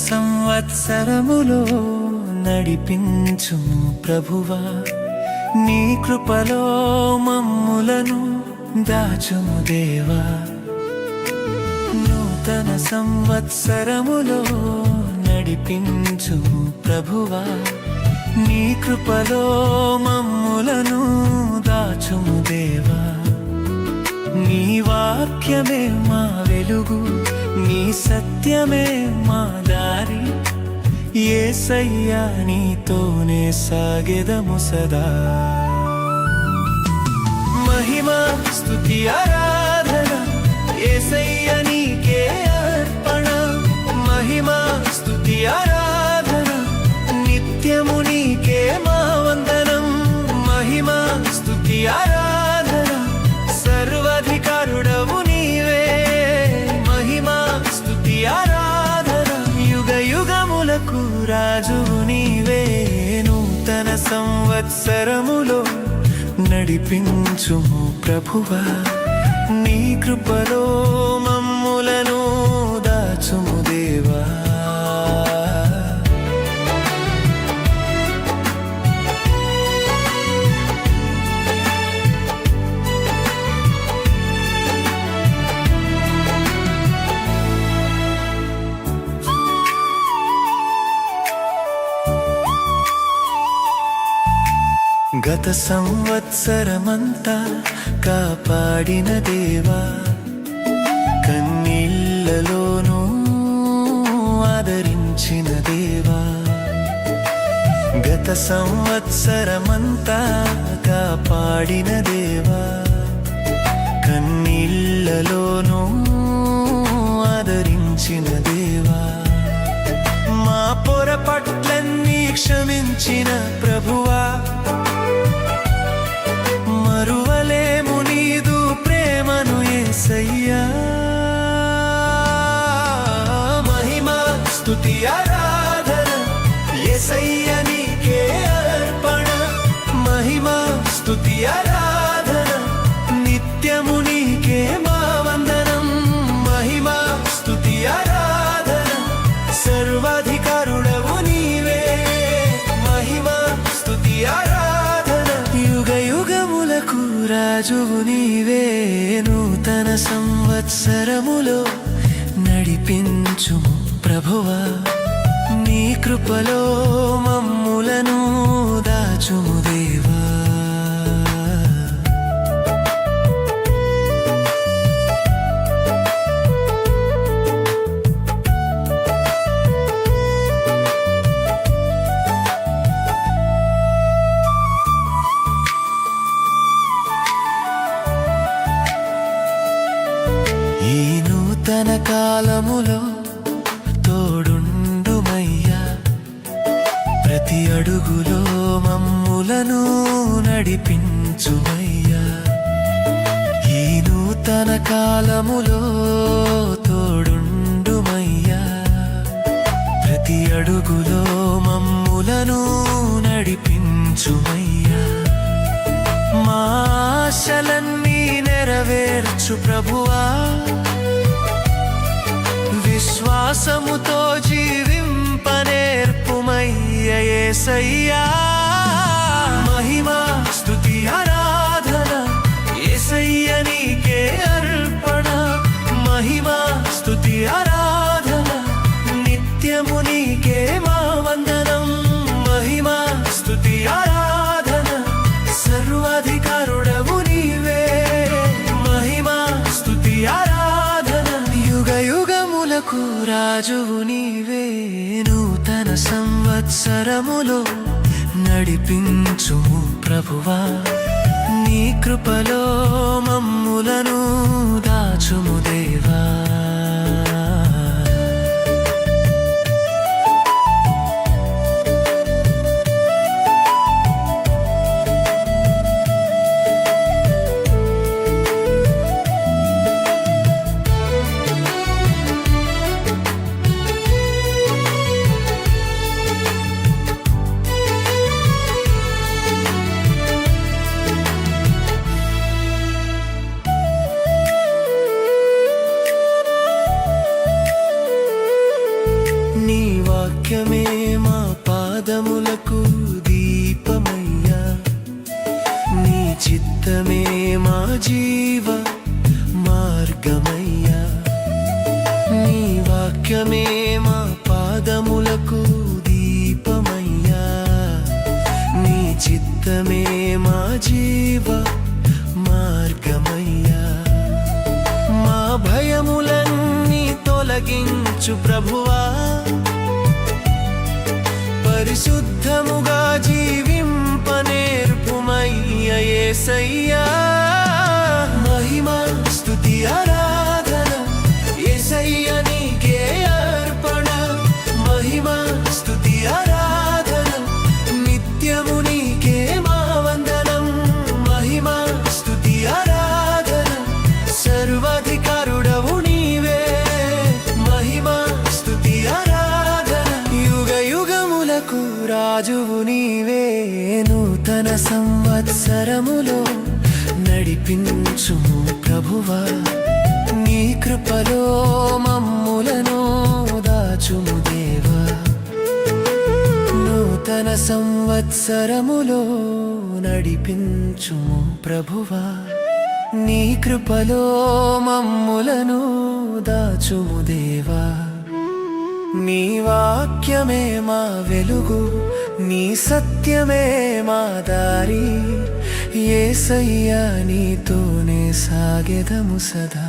సంవత్సరములో నడిపించుము ప్రభువా, నీ కృపలో మమ్ములను దాచుము దేవా. నూతన సంవత్సరములో నడిపించుము ప్రభువా, నీ కృపలో మమ్ములను దాచుము దేవా. నీ వాక్యమే మా వెలుగు, నీ సత్యమే మా దారి, యేసయ్యా నీతోనే సాగెదము సదా. మహిమా స్తుతి ఆరాధన యేసయ్యా నీకే అర్పణ. మహిమా స్తుతి ఆరాధన నిత్యము నీకే మా వందనం. మహిమా స్తుతి ఆరాధన సర్వాధికారుడవు నీవే. మహిమా స్తుతి ఆరాధన యుగ యుగములకు రాజువు నీవే. నూతన సంవత్సరములో నడిపించుము ప్రభువా, నీ కృపలో మమ్ములను దాచుము దేవా. గత సంవత్సరమంతా కాపాడిన దేవా, కన్నీళ్లలోనూ ఆదరించిన దేవా. గత సంవత్సరమంతా కాపాడిన దేవా, కన్నీళ్లలోనూ ఆదరించిన దేవా. మా పొరపట్లన్నీ క్షమించిన ప్రభువా, మరువలేము నీదు ప్రేమను యేసయ్యా. మహిమా స్తుతి ఆరాధన యేసయ్యా నీకే అర్పణ. మహిమా స్తుతి ఆరాధన నిత్యము నీకే మా వందనం. మహిమా స్తుతి ఆరాధన సర్వాధికారుడవు నీవే. మహిమా స్తుతి ఆరాధన యుగ యుగములకు రాజువు నీవే. నూతన సంవత్సరములో నడిపించుము ప్రభువా, నీ కృపలో మమ్ములను దాచుము దేవా. ఈ నూతన కాలములో తోడుండుమయ్యా, ప్రతి అడుగులో మమ్ములను నడిపించుమయ్యా. ఈ నూతన కాలములో తోడుండుమయ్యా, ప్రతి అడుగులో మమ్ములను నడిపించుమయ్యా. మా ఆశలన్నీ నెరవేర్చు ప్రభువా, విశ్వాసముతో జీవింపనేర్పుమయ్య యేసయ్యా. మహిమా స్తుతి ఆరాధన యేసయ్యా నీకే అర్పణ. మహిమా స్తుతి ఆరాధన నిత్యము నీకే మా వందనం. మహిమా స్తుతి ఆరాధన సర్వాధికారుడవు నీవే. మహిమా స్తుతి ఆరాధన యుగ యుగములకు రాజువు నీవే. నూతన సంవత్సరములో నడిపించుము ప్రభువా, నీ కృపలో మమ్ములను దాచుము దేవా. పాదములకు దీపమయ్యా నీ చిత్తమే మా జీవ మార్గమయ్యా నీ వాక్యమే మా పాదములకు దీపమయ్యా నీ చిత్తమే మా జీవ మార్గమయ్యా మా భయములన్నీ తొలగించు ప్రభువా పరిశుద్ధముగా జీవింపనేర్పుమయ్య యేసయ్యా మహిమా స్తుతి ఆరాధన యేసయ్య నీకే అర్పణ మహిమా స్తుతి ఆరాధన నిత్యము నీకే మా వందనం మహిమా స్తుతి ఆరాధన సర్వాధికారుడవు నీవే మహిమా స్తుతి ఆరాధన యుగ యుగములకు రాజువు నీవే నూతన సంవత్సరములో నడిపించుము ప్రభువా నీ కృపలో మమ్ములను దాచుము దేవా నూతన సంవత్సరములో నడిపించుము ప్రభువా నీ కృపలో మమ్ములను దాచుము దేవా నీ వాక్యమే మా వెలుగు నీ సత్యమే మా దారి యేసయ్యా నీతోనే సాగెదము సదా